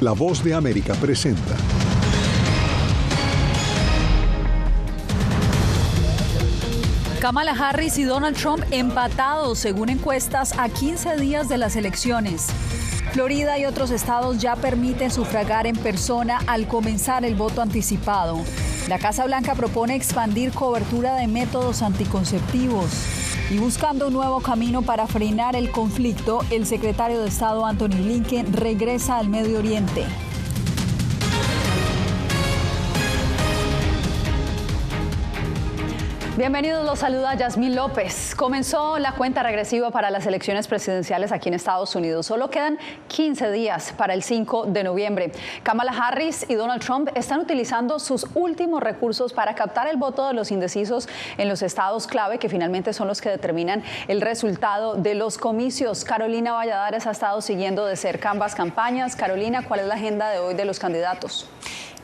La Voz de América presenta. Kamala Harris y Donald Trump empatados según encuestas a 15 días de las elecciones. Florida y otros estados ya permiten sufragar en persona al comenzar el voto anticipado. La Casa Blanca propone expandir cobertura de métodos anticonceptivos. Y buscando un nuevo camino para frenar el conflicto, el secretario de Estado Anthony Blinken regresa al Medio Oriente. Bienvenidos, los saluda Yasmín López. Comenzó la cuenta regresiva para las elecciones presidenciales aquí en Estados Unidos. Solo quedan 15 días para el 5 de noviembre. Kamala Harris y Donald Trump están utilizando sus últimos recursos para captar el voto de los indecisos en los estados clave, que finalmente son los que determinan el resultado de los comicios. Carolina Valladares ha estado siguiendo de cerca ambas campañas. Carolina, ¿cuál es la agenda de hoy de los candidatos?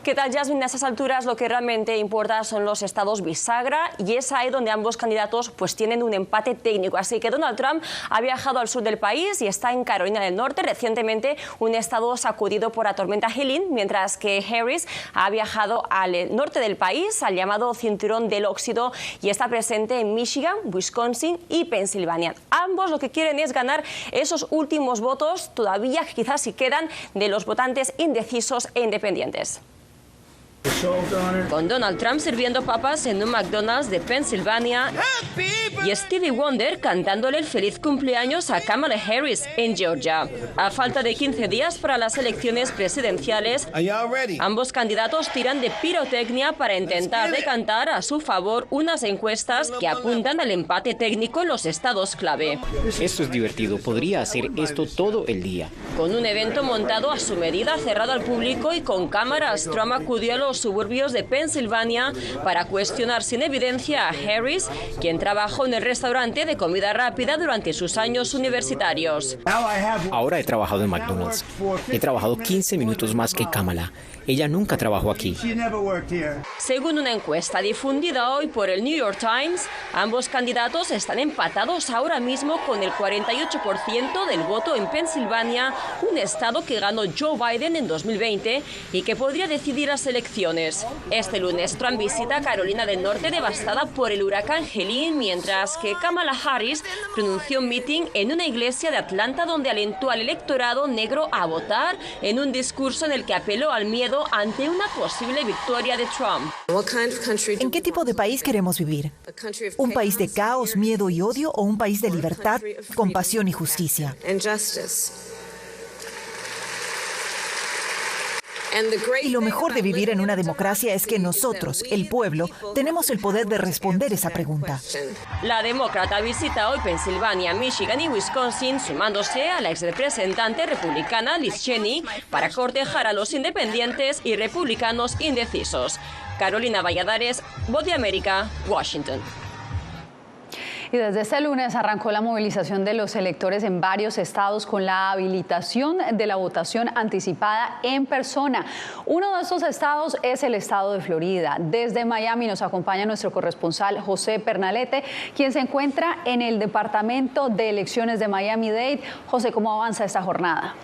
¿Qué tal, Yasmin? A estas alturas lo que realmente importa son los estados bisagra y es ahí donde ambos candidatos pues tienen un empate técnico. Así que Donald Trump ha viajado al sur del país y está en Carolina del Norte, recientemente un estado sacudido por la tormenta Helene, mientras que Harris ha viajado al norte del país, al llamado Cinturón del Óxido, y está presente en Michigan, Wisconsin y Pensilvania. Ambos lo que quieren es ganar esos últimos votos, todavía quizás si quedan, de los votantes indecisos e independientes. Con Donald Trump sirviendo papas en un McDonald's de Pensilvania y Stevie Wonder cantándole el feliz cumpleaños a Kamala Harris en Georgia. A falta de 15 días para las elecciones presidenciales, ambos candidatos tiran de pirotecnia para intentar decantar a su favor unas encuestas que apuntan al empate técnico en los estados clave. Esto es divertido, podría hacer esto todo el día. Con un evento montado a su medida, cerrado al público y con cámaras, Trump acudió a los suburbios de Pensilvania para cuestionar sin evidencia a Harris, quien trabajó en el restaurante de comida rápida durante sus años universitarios. Ahora he trabajado en McDonald's. He trabajado 15 minutos más que Kamala. Ella nunca trabajó aquí. Según una encuesta difundida hoy por el New York Times, ambos candidatos están empatados ahora mismo con el 48% del voto en Pensilvania, un estado que ganó Joe Biden en 2020 y que podría decidir las elecciones. Este lunes Trump visita Carolina del Norte devastada por el huracán Helene, mientras que Kamala Harris pronunció un mitin en una iglesia de Atlanta donde alentó al electorado negro a votar, en un discurso en el que apeló al miedo ante una posible victoria de Trump. ¿En qué tipo de país queremos vivir? ¿Un país de caos, miedo y odio o un país de libertad, compasión y justicia? Y lo mejor de vivir en una democracia es que nosotros, el pueblo, tenemos el poder de responder esa pregunta. La demócrata visita hoy Pensilvania, Michigan y Wisconsin, sumándose a la exrepresentante republicana Liz Cheney para cortejar a los independientes y republicanos indecisos. Carolina Valladares, Voz de América, Washington. Y desde este lunes arrancó la movilización de los electores en varios estados con la habilitación de la votación anticipada en persona. Uno de estos estados es el estado de Florida. Desde Miami nos acompaña nuestro corresponsal José Pernalete, quien se encuentra en el Departamento de Elecciones de Miami-Dade. José, ¿cómo avanza esta jornada?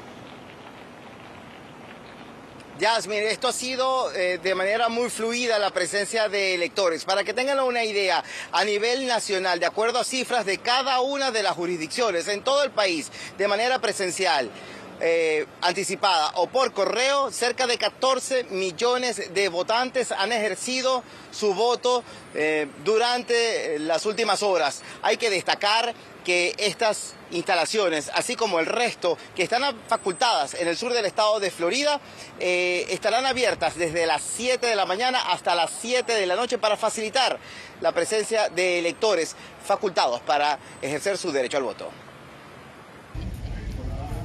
Yasmin, esto ha sido de manera muy fluida la presencia de electores. Para que tengan una idea, a nivel nacional, de acuerdo a cifras de cada una de las jurisdicciones en todo el país, de manera presencial, anticipada o por correo, cerca de 14 millones de votantes han ejercido su voto durante las últimas horas. Hay que destacar que estas instalaciones, así como el resto que están facultadas en el sur del estado de Florida, estarán abiertas desde las 7 de la mañana hasta las 7 de la noche para facilitar la presencia de electores facultados para ejercer su derecho al voto.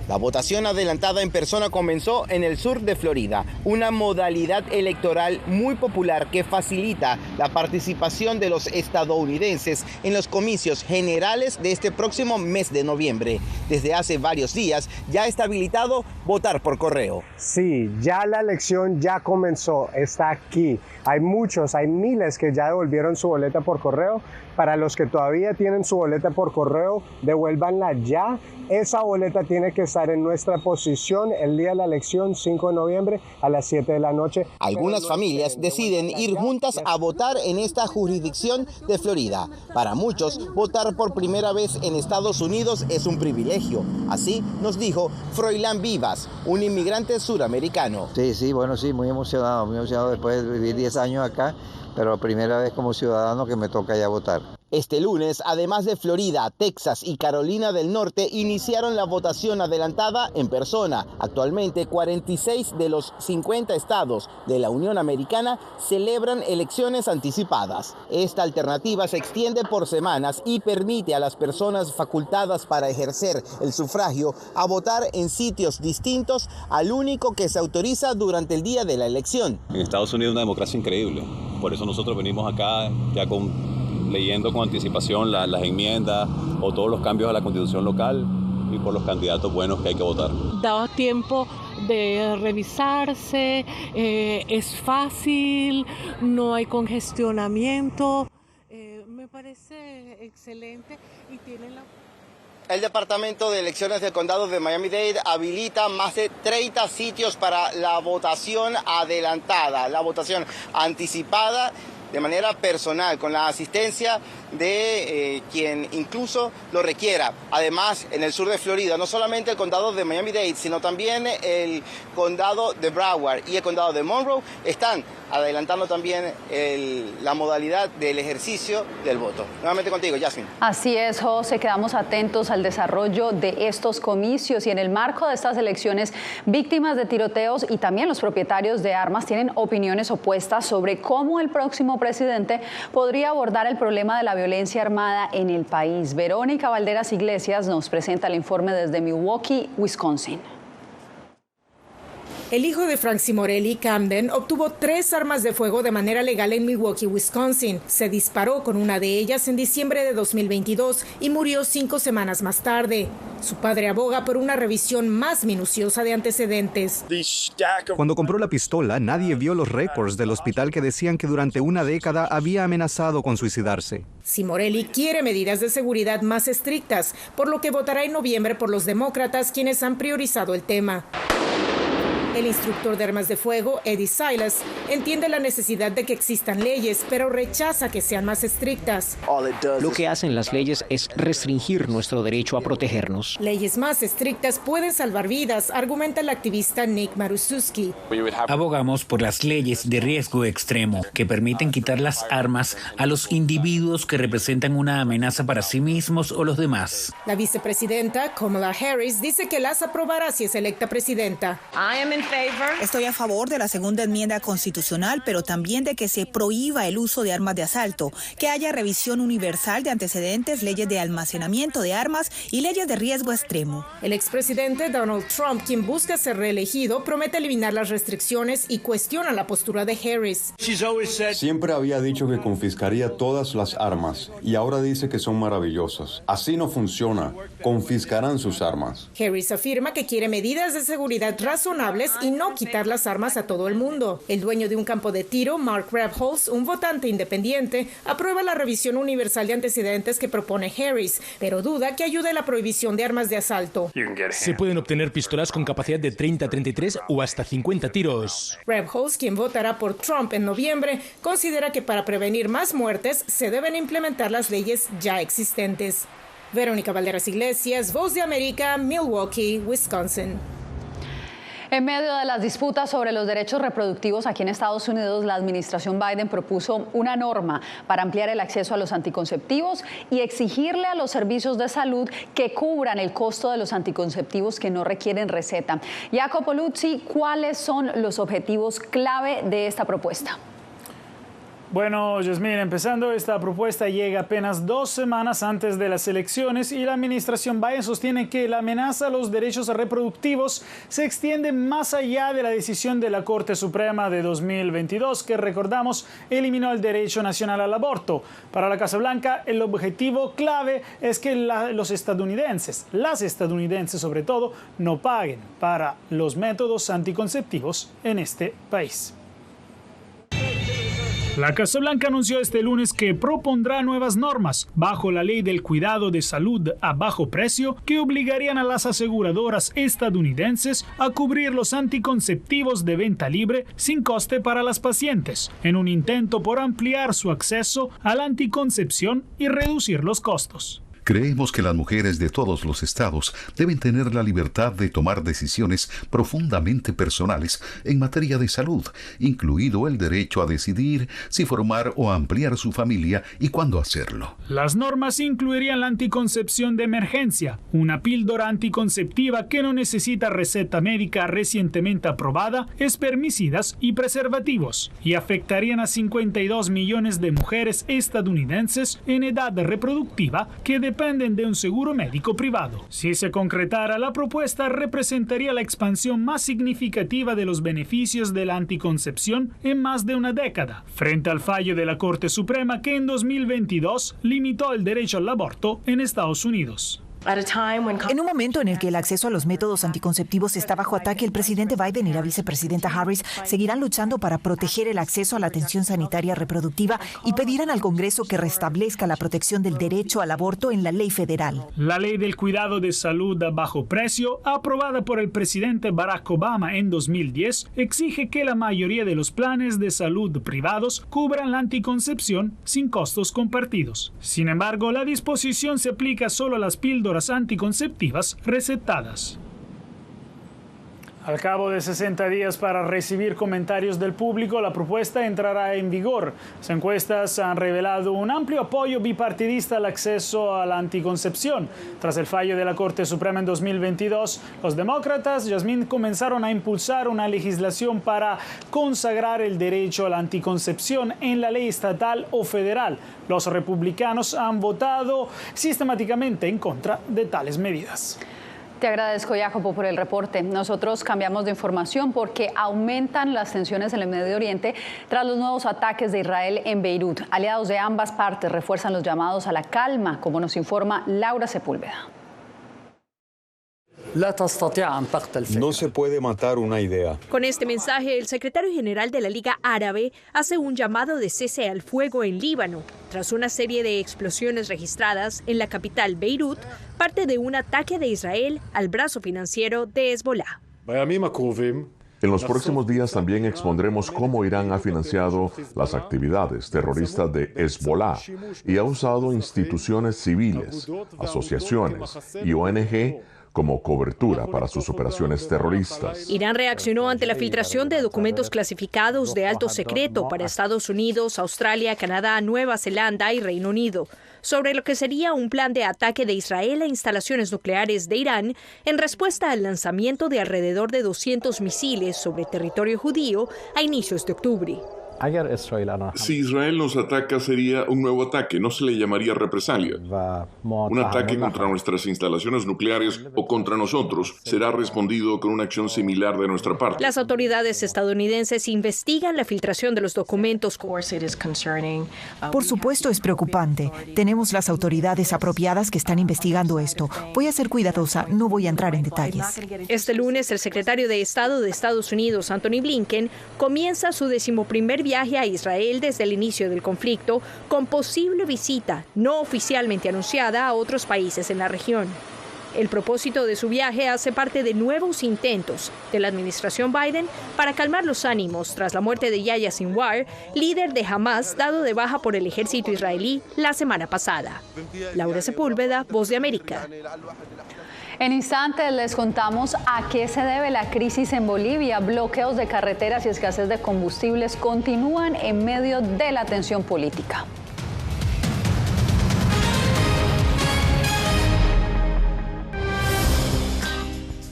La votación adelantada en persona comenzó en el sur de Florida, una modalidad electoral muy popular que facilita la participación de los estadounidenses en los comicios generales de este próximo mes de noviembre. Desde hace varios días ya está habilitado votar por correo. Sí, ya la elección ya comenzó, está aquí. Hay miles que ya devolvieron su boleta por correo Para los que todavía tienen su boleta por correo, devuélvanla ya. Esa boleta tiene que estar en nuestra posición el día de la elección, 5 de noviembre, a las 7 de la noche. Algunas familias deciden ir juntas a votar en esta jurisdicción de Florida. Para muchos, votar por primera vez en Estados Unidos es un privilegio. Así nos dijo Froilán Vivas, un inmigrante suramericano. Sí, bueno, sí, muy emocionado después de vivir 10 años acá, pero primera vez como ciudadano que me toca ya votar. Este lunes, además de Florida, Texas y Carolina del Norte, iniciaron la votación adelantada en persona. Actualmente, 46 de los 50 estados de la Unión Americana celebran elecciones anticipadas. Esta alternativa se extiende por semanas y permite a las personas facultadas para ejercer el sufragio a votar en sitios distintos al único que se autoriza durante el día de la elección. En Estados Unidos es una democracia increíble. Por eso nosotros venimos acá ya leyendo con anticipación las enmiendas o todos los cambios a la constitución local y por los candidatos buenos que hay que votar. Da tiempo de revisarse, es fácil, no hay congestionamiento, me parece excelente y tienen la... El Departamento de Elecciones del Condado de Miami-Dade habilita más de 30 sitios para la votación adelantada, la votación anticipada de manera personal, con la asistencia de quien incluso lo requiera. Además, en el sur de Florida, no solamente el condado de Miami-Dade, sino también el condado de Broward y el condado de Monroe están adelantando también la modalidad del ejercicio del voto. Nuevamente contigo, Yasmin. Así es, José, quedamos atentos al desarrollo de estos comicios y en el marco de estas elecciones, víctimas de tiroteos y también los propietarios de armas tienen opiniones opuestas sobre cómo el próximo presidente podría abordar el problema de la violencia armada en el país. Verónica Valderas Iglesias nos presenta el informe desde Milwaukee, Wisconsin. El hijo de Francie Morelli, Camden, obtuvo 3 armas de fuego de manera legal en Milwaukee, Wisconsin. Se disparó con una de ellas en diciembre de 2022 y murió 5 semanas más tarde. Su padre aboga por una revisión más minuciosa de antecedentes. Cuando compró la pistola, nadie vio los récords del hospital que decían que durante una década había amenazado con suicidarse. Si Morelli quiere medidas de seguridad más estrictas, por lo que votará en noviembre por los demócratas, quienes han priorizado el tema. El instructor de armas de fuego, Eddie Silas, entiende la necesidad de que existan leyes, pero rechaza que sean más estrictas. Lo que hacen las leyes es restringir nuestro derecho a protegernos. Leyes más estrictas pueden salvar vidas, argumenta el activista Nick Maruszewski. Abogamos por las leyes de riesgo extremo que permiten quitar las armas a los individuos que representan una amenaza para sí mismos o los demás. La vicepresidenta, Kamala Harris, dice que las aprobará si es electa presidenta. Estoy a favor de la segunda enmienda constitucional, pero también de que se prohíba el uso de armas de asalto, que haya revisión universal de antecedentes, leyes de almacenamiento de armas y leyes de riesgo extremo. El expresidente Donald Trump, quien busca ser reelegido, promete eliminar las restricciones y cuestiona la postura de Harris. Siempre había dicho que confiscaría todas las armas y ahora dice que son maravillosas. Así no funciona. Confiscarán sus armas. Harris afirma que quiere medidas de seguridad razonables y no quitar las armas a todo el mundo. El dueño de un campo de tiro, Mark Rebholz, un votante independiente, aprueba la revisión universal de antecedentes que propone Harris, pero duda que ayude a la prohibición de armas de asalto. Se pueden obtener pistolas con capacidad de 30 a 33 o hasta 50 tiros. Rebholz, quien votará por Trump en noviembre, considera que para prevenir más muertes se deben implementar las leyes ya existentes. Verónica Valderas Iglesias, Voz de América, Milwaukee, Wisconsin. En medio de las disputas sobre los derechos reproductivos aquí en Estados Unidos, la administración Biden propuso una norma para ampliar el acceso a los anticonceptivos y exigirle a los servicios de salud que cubran el costo de los anticonceptivos que no requieren receta. Jacopo Luzzi, ¿cuáles son los objetivos clave de esta propuesta? Bueno, Yasmín, empezando, esta propuesta llega apenas 2 semanas antes de las elecciones y la administración Biden sostiene que la amenaza a los derechos reproductivos se extiende más allá de la decisión de la Corte Suprema de 2022, que recordamos eliminó el derecho nacional al aborto. Para la Casa Blanca, el objetivo clave es que las estadounidenses sobre todo, no paguen para los métodos anticonceptivos en este país. La Casa Blanca anunció este lunes que propondrá nuevas normas bajo la ley del cuidado de salud a bajo precio que obligarían a las aseguradoras estadounidenses a cubrir los anticonceptivos de venta libre sin coste para las pacientes, en un intento por ampliar su acceso a la anticoncepción y reducir los costos. Creemos que las mujeres de todos los estados deben tener la libertad de tomar decisiones profundamente personales en materia de salud, incluido el derecho a decidir si formar o ampliar su familia y cuándo hacerlo. Las normas incluirían la anticoncepción de emergencia, una píldora anticonceptiva que no necesita receta médica recientemente aprobada, espermicidas y preservativos, y afectarían a 52 millones de mujeres estadounidenses en edad reproductiva que dependen de un seguro médico privado. Si se concretara, la propuesta representaría la expansión más significativa de los beneficios de la anticoncepción en más de una década, frente al fallo de la Corte Suprema que en 2022 limitó el derecho al aborto en Estados Unidos. En un momento en el que el acceso a los métodos anticonceptivos está bajo ataque, el presidente Biden y la vicepresidenta Harris seguirán luchando para proteger el acceso a la atención sanitaria reproductiva y pedirán al Congreso que restablezca la protección del derecho al aborto en la ley federal. La ley del cuidado de salud a bajo precio, aprobada por el presidente Barack Obama en 2010, exige que la mayoría de los planes de salud privados cubran la anticoncepción sin costos compartidos. Sin embargo, la disposición se aplica solo a las píldoras anticonceptivas recetadas. Al cabo de 60 días para recibir comentarios del público, la propuesta entrará en vigor. Las encuestas han revelado un amplio apoyo bipartidista al acceso a la anticoncepción. Tras el fallo de la Corte Suprema en 2022, los demócratas, Yasmín, comenzaron a impulsar una legislación para consagrar el derecho a la anticoncepción en la ley estatal o federal. Los republicanos han votado sistemáticamente en contra de tales medidas. Te agradezco, Jacopo, por el reporte. Nosotros cambiamos de información porque aumentan las tensiones en el Medio Oriente tras los nuevos ataques de Israel en Beirut. Aliados de ambas partes refuerzan los llamados a la calma, como nos informa Laura Sepúlveda. No se puede matar una idea. Con este mensaje, el secretario general de la Liga Árabe hace un llamado de cese al fuego en Líbano, tras una serie de explosiones registradas en la capital Beirut, parte de un ataque de Israel al brazo financiero de Hezbollah. En los próximos días también expondremos cómo Irán ha financiado las actividades terroristas de Hezbollah y ha usado instituciones civiles, asociaciones y ONG como cobertura para sus operaciones terroristas. Irán reaccionó ante la filtración de documentos clasificados de alto secreto para Estados Unidos, Australia, Canadá, Nueva Zelanda y Reino Unido, sobre lo que sería un plan de ataque de Israel a instalaciones nucleares de Irán en respuesta al lanzamiento de alrededor de 200 misiles sobre territorio judío a inicios de octubre. Si Israel nos ataca, sería un nuevo ataque, no se le llamaría represalia. Un ataque contra nuestras instalaciones nucleares o contra nosotros será respondido con una acción similar de nuestra parte. Las autoridades estadounidenses investigan la filtración de los documentos. Por supuesto, es preocupante. Tenemos las autoridades apropiadas que están investigando esto. Voy a ser cuidadosa, no voy a entrar en detalles. Este lunes, el secretario de Estado de Estados Unidos, Anthony Blinken, comienza su 11º viaje a Israel desde el inicio del conflicto, con posible visita no oficialmente anunciada a otros países en la región. El propósito de su viaje hace parte de nuevos intentos de la administración Biden para calmar los ánimos tras la muerte de Yahya Sinwar, líder de Hamas dado de baja por el ejército israelí la semana pasada. Laura Sepúlveda, Voz de América. En instantes les contamos a qué se debe la crisis en Bolivia. Bloqueos de carreteras y escasez de combustibles continúan en medio de la tensión política.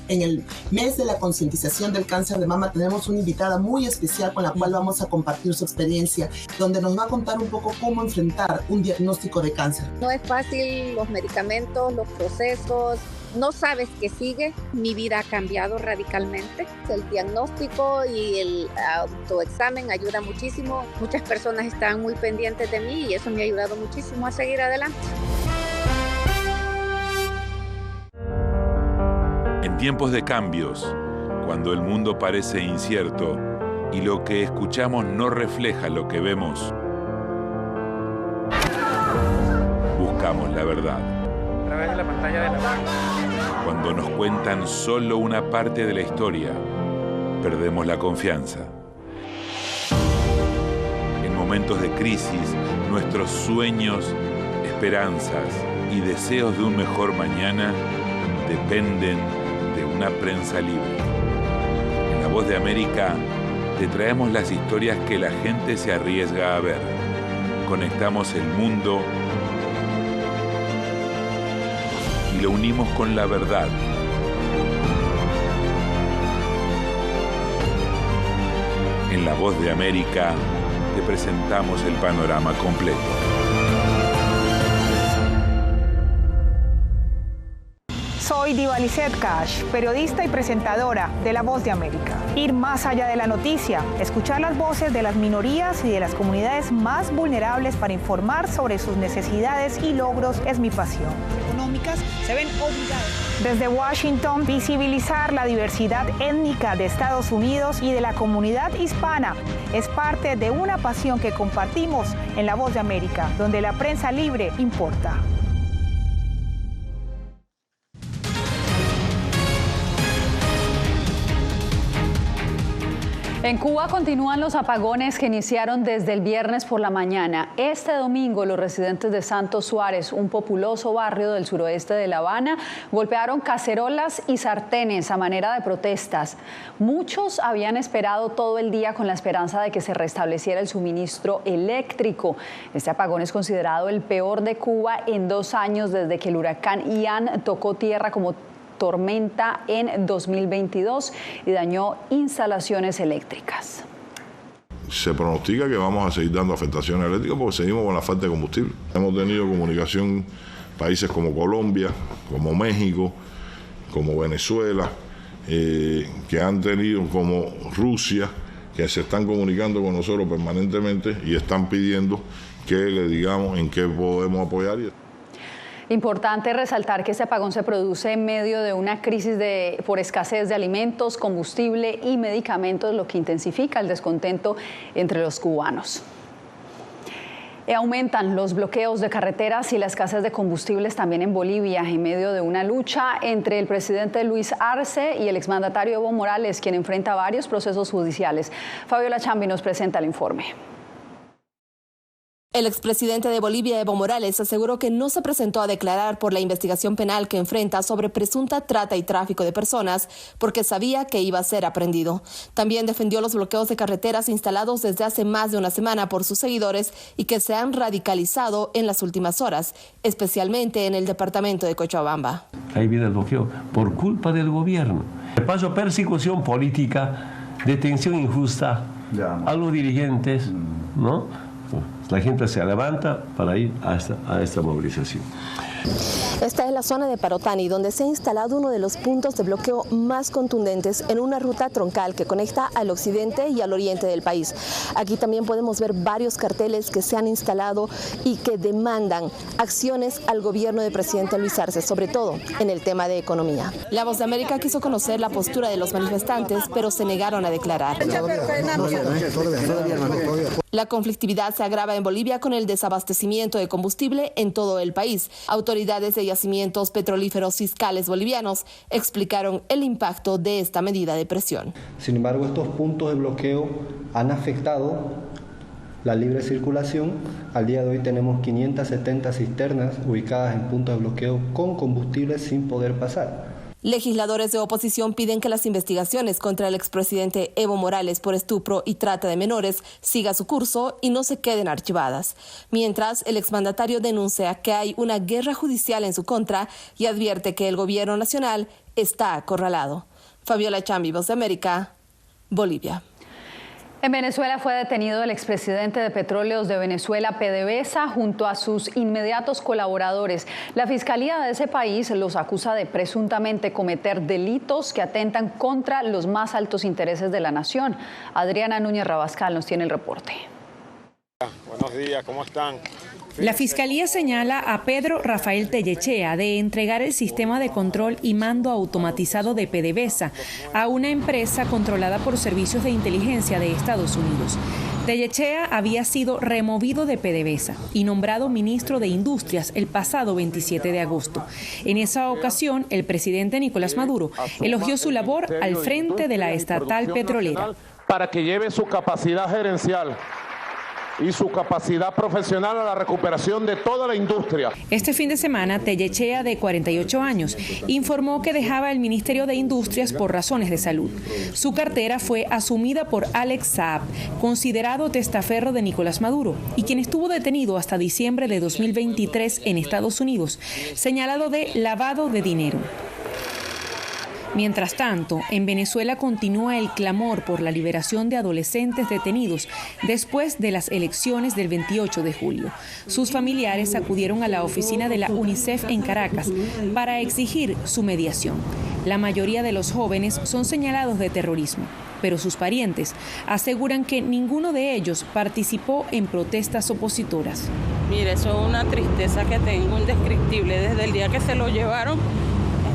En el mes de la concientización del cáncer de mama tenemos una invitada muy especial con la cual vamos a compartir su experiencia, donde nos va a contar un poco cómo enfrentar un diagnóstico de cáncer. No es fácil, los medicamentos, los procesos, no sabes qué sigue. Mi vida ha cambiado radicalmente. El diagnóstico y el autoexamen ayuda muchísimo. Muchas personas están muy pendientes de mí y eso me ha ayudado muchísimo a seguir adelante. En tiempos de cambios, cuando el mundo parece incierto, y lo que escuchamos no refleja lo que vemos, buscamos la verdad. A través de la pantalla de la máquina. Cuando nos cuentan solo una parte de la historia, perdemos la confianza. En momentos de crisis, nuestros sueños, esperanzas y deseos de un mejor mañana dependen de una prensa libre. En La Voz de América te traemos las historias que la gente se arriesga a ver. Conectamos el mundo y lo unimos con la verdad. En La Voz de América te presentamos el panorama completo. Soy Diva Lizette Cash, periodista y presentadora de La Voz de América. Ir más allá de la noticia, escuchar las voces de las minorías y de las comunidades más vulnerables para informar sobre sus necesidades y logros es mi pasión. Económicas se ven obligadas. Desde Washington, visibilizar la diversidad étnica de Estados Unidos y de la comunidad hispana es parte de una pasión que compartimos en La Voz de América, donde la prensa libre importa. En Cuba continúan los apagones que iniciaron desde el viernes por la mañana. Este domingo, los residentes de Santos Suárez, un populoso barrio del suroeste de La Habana, golpearon cacerolas y sartenes a manera de protestas. Muchos habían esperado todo el día con la esperanza de que se restableciera el suministro eléctrico. Este apagón es considerado el peor de Cuba en 2 años desde que el huracán Ian tocó tierra como tormenta en 2022 y dañó instalaciones eléctricas. Se pronostica que vamos a seguir dando afectaciones eléctricas porque seguimos con la falta de combustible. Hemos tenido comunicación países como Colombia, como México, como Venezuela, que han tenido, como Rusia, que se están comunicando con nosotros permanentemente y están pidiendo que le digamos en qué podemos apoyar. Importante resaltar que este apagón se produce en medio de una crisis por escasez de alimentos, combustible y medicamentos, lo que intensifica el descontento entre los cubanos. Aumentan los bloqueos de carreteras y la escasez de combustibles también en Bolivia, en medio de una lucha entre el presidente Luis Arce y el exmandatario Evo Morales, quien enfrenta varios procesos judiciales. Fabiola Chambi nos presenta el informe. El expresidente de Bolivia, Evo Morales, aseguró que no se presentó a declarar por la investigación penal que enfrenta sobre presunta trata y tráfico de personas porque sabía que iba a ser aprehendido. También defendió los bloqueos de carreteras instalados desde hace más de una semana por sus seguidores y que se han radicalizado en las últimas horas, especialmente en el departamento de Cochabamba. Ahí viene el bloqueo por culpa del gobierno. De paso, persecución política, detención injusta a los dirigentes, ¿no? La gente se levanta para ir a esta movilización. Esta es la zona de Parotani, donde se ha instalado uno de los puntos de bloqueo más contundentes en una ruta troncal que conecta al occidente y al oriente del país. Aquí también podemos ver varios carteles que se han instalado y que demandan acciones al gobierno del presidente Luis Arce, sobre todo en el tema de economía. La Voz de América quiso conocer la postura de los manifestantes, pero se negaron a declarar. La conflictividad se agrava en Bolivia con el desabastecimiento de combustible en todo el país. Autoridades de yacimientos petrolíferos fiscales bolivianos explicaron el impacto de esta medida de presión. Sin embargo, estos puntos de bloqueo han afectado la libre circulación. Al día de hoy tenemos 570 cisternas ubicadas en puntos de bloqueo con combustible sin poder pasar. Legisladores de oposición piden que las investigaciones contra el expresidente Evo Morales por estupro y trata de menores siga su curso y no se queden archivadas. Mientras, el exmandatario denuncia que hay una guerra judicial en su contra y advierte que el gobierno nacional está acorralado. Fabiola Chambi, Voz de América, Bolivia. En Venezuela fue detenido el expresidente de Petróleos de Venezuela, PDVSA, junto a sus inmediatos colaboradores. La Fiscalía de ese país los acusa de presuntamente cometer delitos que atentan contra los más altos intereses de la nación. Adriana Núñez Rabascal nos tiene el reporte. Buenos días, ¿cómo están? La Fiscalía señala a Pedro Rafael Tellechea de entregar el sistema de control y mando automatizado de PDVSA a una empresa controlada por servicios de inteligencia de Estados Unidos. Tellechea había sido removido de PDVSA y nombrado ministro de Industrias el pasado 27 de agosto. En esa ocasión, el presidente Nicolás Maduro elogió su labor al frente de la estatal petrolera. Para que lleve su capacidad gerencial y su capacidad profesional a la recuperación de toda la industria. Este fin de semana, Tellechea, de 48 años, informó que dejaba el Ministerio de Industrias por razones de salud. Su cartera fue asumida por Alex Saab, considerado testaferro de Nicolás Maduro, y quien estuvo detenido hasta diciembre de 2023 en Estados Unidos, señalado de lavado de dinero. Mientras tanto, en Venezuela continúa el clamor por la liberación de adolescentes detenidos después de las elecciones del 28 de julio. Sus familiares acudieron a la oficina de la UNICEF en Caracas para exigir su mediación. La mayoría de los jóvenes son señalados de terrorismo, pero sus parientes aseguran que ninguno de ellos participó en protestas opositoras. Mire, eso es una tristeza que tengo indescriptible desde el día que se lo llevaron.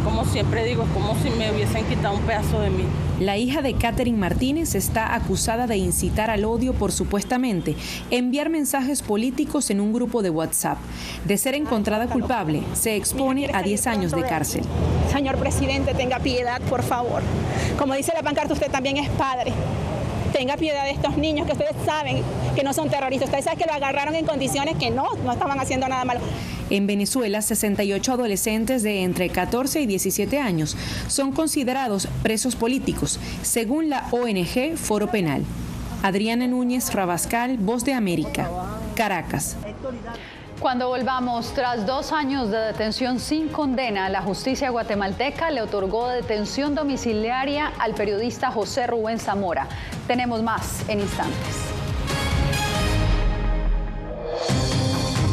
Como siempre digo, es como si me hubiesen quitado un pedazo de mí. La hija de Catherine Martínez está acusada de incitar al odio por supuestamente enviar mensajes políticos en un grupo de WhatsApp. De ser encontrada culpable, se expone a 10 años de cárcel. Señor presidente, tenga piedad, por favor. Como dice la pancarta, usted también es padre. Tenga piedad de estos niños que ustedes saben que no son terroristas. Ustedes saben que lo agarraron en condiciones que no estaban haciendo nada malo. En Venezuela, 68 adolescentes de entre 14 y 17 años son considerados presos políticos, según la ONG Foro Penal. Adriana Núñez Rabascal, Voz de América, Caracas. Cuando volvamos, tras 2 años de detención sin condena, la justicia guatemalteca le otorgó detención domiciliaria al periodista José Rubén Zamora. Tenemos más en instantes.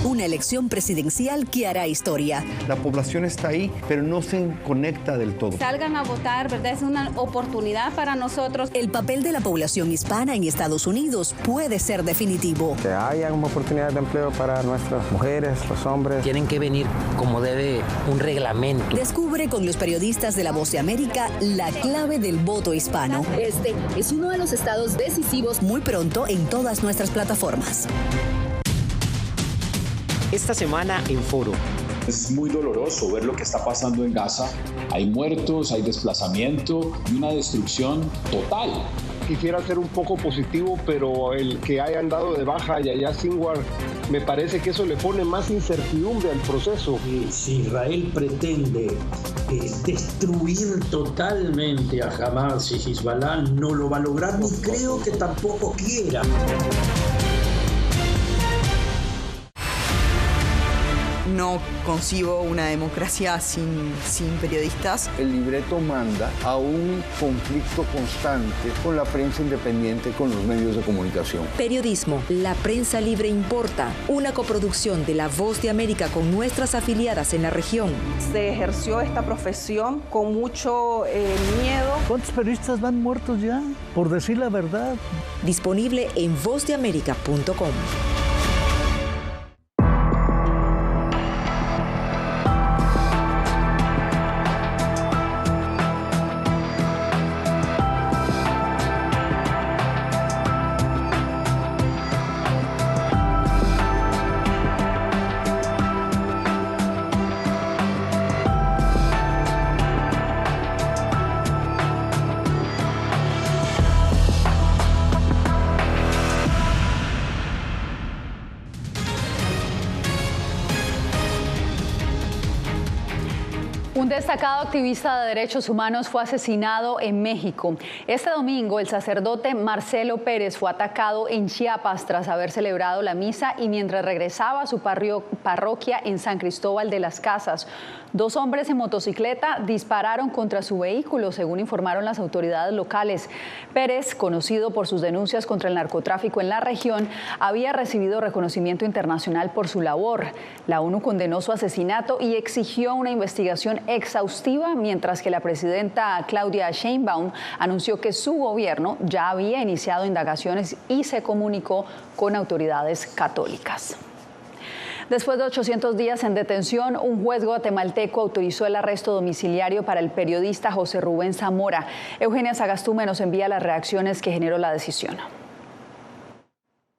Una elección presidencial que hará historia. La población está ahí, pero no se conecta del todo. Salgan a votar, ¿verdad? Es una oportunidad para nosotros. El papel de la población hispana en Estados Unidos puede ser definitivo. Que haya una oportunidad de empleo para nuestras mujeres, los hombres. Tienen que venir como debe un reglamento. Descubre con los periodistas de La Voz de América la clave del voto hispano. Este es uno de los estados decisivos, muy pronto en todas nuestras plataformas. Esta semana en Foro. Es muy doloroso ver lo que está pasando en Gaza. Hay muertos, hay desplazamiento y una destrucción total. Quisiera ser un poco positivo, pero el que hayan dado de baja a Yahya Sinwar, me parece que eso le pone más incertidumbre al proceso. Si Israel pretende destruir totalmente a Hamas y Hezbollah, no lo va a lograr, ni creo que tampoco quiera. No concibo una democracia sin periodistas. El libreto manda a un conflicto constante con la prensa independiente, con los medios de comunicación. Periodismo, la prensa libre importa. Una coproducción de La Voz de América con nuestras afiliadas en la región. Se ejerció esta profesión con mucho miedo. ¿Cuántos periodistas van muertos ya? Por decir la verdad. Disponible en vozdeamerica.com. Un destacado activista de derechos humanos fue asesinado en México. Este domingo, el sacerdote Marcelo Pérez fue atacado en Chiapas tras haber celebrado la misa y mientras regresaba a su parroquia en San Cristóbal de las Casas. 2 hombres en motocicleta dispararon contra su vehículo, según informaron las autoridades locales. Pérez, conocido por sus denuncias contra el narcotráfico en la región, había recibido reconocimiento internacional por su labor. La ONU condenó su asesinato y exigió una investigación exhaustiva, mientras que la presidenta Claudia Sheinbaum anunció que su gobierno ya había iniciado indagaciones y se comunicó con autoridades católicas. Después de 800 días en detención, un juez guatemalteco autorizó el arresto domiciliario para el periodista José Rubén Zamora. Eugenia Sagastume nos envía las reacciones que generó la decisión.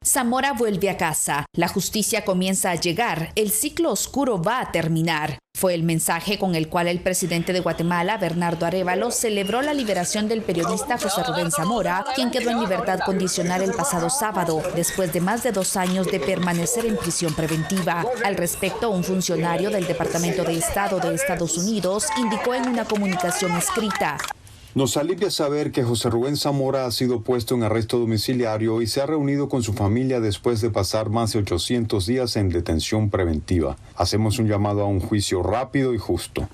Zamora vuelve a casa. La justicia comienza a llegar. El ciclo oscuro va a terminar. Fue el mensaje con el cual el presidente de Guatemala, Bernardo Arévalo, celebró la liberación del periodista José Rubén Zamora, quien quedó en libertad condicional el pasado sábado, después de más de 2 años de permanecer en prisión preventiva. Al respecto, un funcionario del Departamento de Estado de Estados Unidos indicó en una comunicación escrita: nos alivia saber que José Rubén Zamora ha sido puesto en arresto domiciliario y se ha reunido con su familia después de pasar más de 800 días en detención preventiva. Hacemos un llamado a un juicio rápido y justo.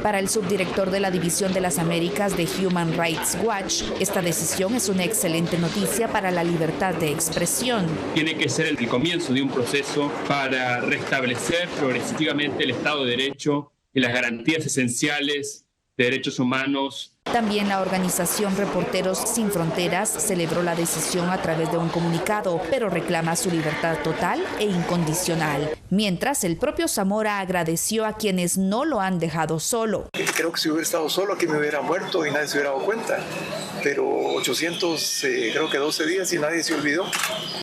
Para el subdirector de la División de las Américas de Human Rights Watch, esta decisión es una excelente noticia para la libertad de expresión. Tiene que ser el comienzo de un proceso para restablecer progresivamente el Estado de Derecho y las garantías esenciales de derechos humanos. También la organización Reporteros Sin Fronteras celebró la decisión a través de un comunicado, pero reclama su libertad total e incondicional. Mientras, el propio Zamora agradeció a quienes no lo han dejado solo. Creo que si hubiera estado solo aquí me hubiera muerto y nadie se hubiera dado cuenta. Pero 12 días y nadie se olvidó.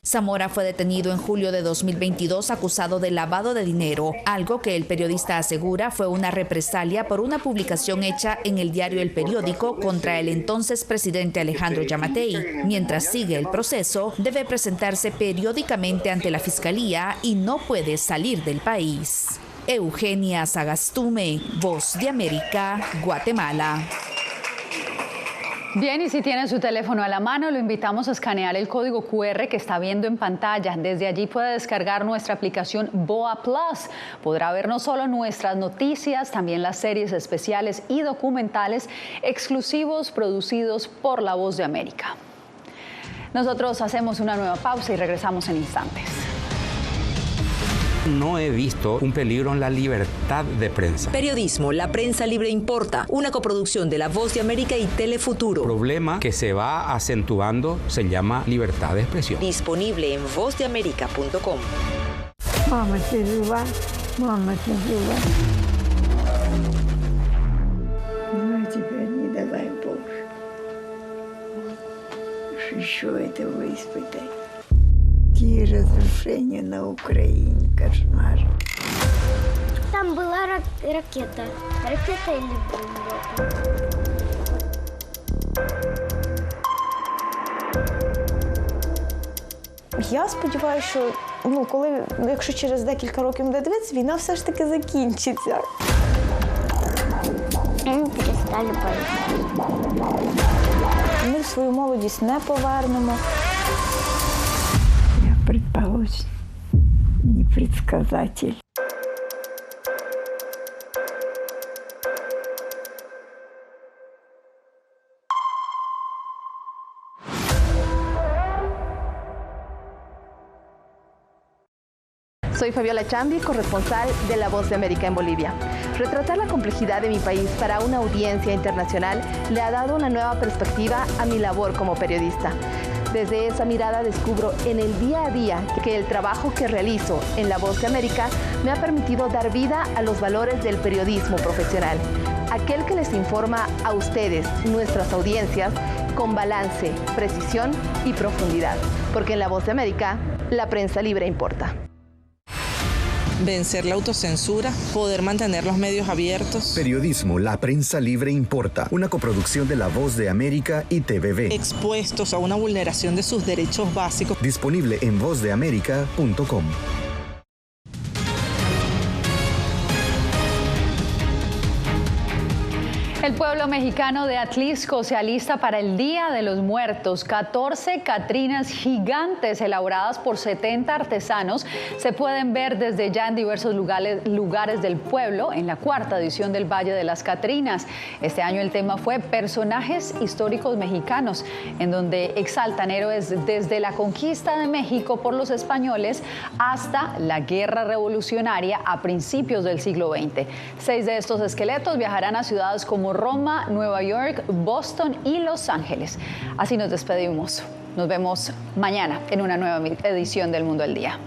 Zamora fue detenido en julio de 2022 acusado de lavado de dinero, algo que el periodista asegura fue una represalia por una publicación hecha en el diario El Periódico contra el entonces presidente Alejandro Yamatei. Mientras sigue el proceso, debe presentarse periódicamente ante la Fiscalía y no puede salir del país. Eugenia Sagastume, Voz de América, Guatemala. Bien, y si tiene su teléfono a la mano, lo invitamos a escanear el código QR que está viendo en pantalla. Desde allí puede descargar nuestra aplicación BOA Plus. Podrá ver no solo nuestras noticias, también las series especiales y documentales exclusivos producidos por La Voz de América. Nosotros hacemos una nueva pausa y regresamos en instantes. No he visto un peligro en la libertad de prensa. Periodismo, la prensa libre importa. Una coproducción de La Voz de América y Telefuturo. El problema que se va acentuando se llama libertad de expresión. Disponible en vozdeamerica.com. Mama, ты жива? Мама, ты жива? Ну, теперь не давай Боже. Еще этого испытай. Какие разрушения на Украине, кошмар. Там была ракета. Ракета или бомба? Я сподіваюся, що якщо через декілька років буде дивитися, війна все ж таки закінчиться. Ми перестали боятися. Ми свою молодість не повернемо. Предположим, непредсказатель. Soy Fabiola Chambi, corresponsal de La Voz de América en Bolivia. Retratar la complejidad de mi país para una audiencia internacional le ha dado una nueva perspectiva a mi labor como periodista. Desde esa mirada descubro en el día a día que el trabajo que realizo en La Voz de América me ha permitido dar vida a los valores del periodismo profesional. Aquel que les informa a ustedes, nuestras audiencias, con balance, precisión y profundidad. Porque en La Voz de América, la prensa libre importa. Vencer la autocensura, poder mantener los medios abiertos. Periodismo, la prensa libre importa. Una coproducción de La Voz de América y TVV. Expuestos a una vulneración de sus derechos básicos. Disponible en vozdeamerica.com. El pueblo mexicano de Atlixco se alista para el Día de los Muertos. 14 catrinas gigantes elaboradas por 70 artesanos se pueden ver desde ya en diversos lugares del pueblo en la 4ª edición del Valle de las Catrinas. Este año el tema fue Personajes históricos mexicanos, en donde exaltan héroes desde la conquista de México por los españoles hasta la guerra revolucionaria a principios del siglo XX. 6 de estos esqueletos viajarán a ciudades como Roma, Nueva York, Boston y Los Ángeles. Así nos despedimos. Nos vemos mañana en una nueva edición del Mundo al Día.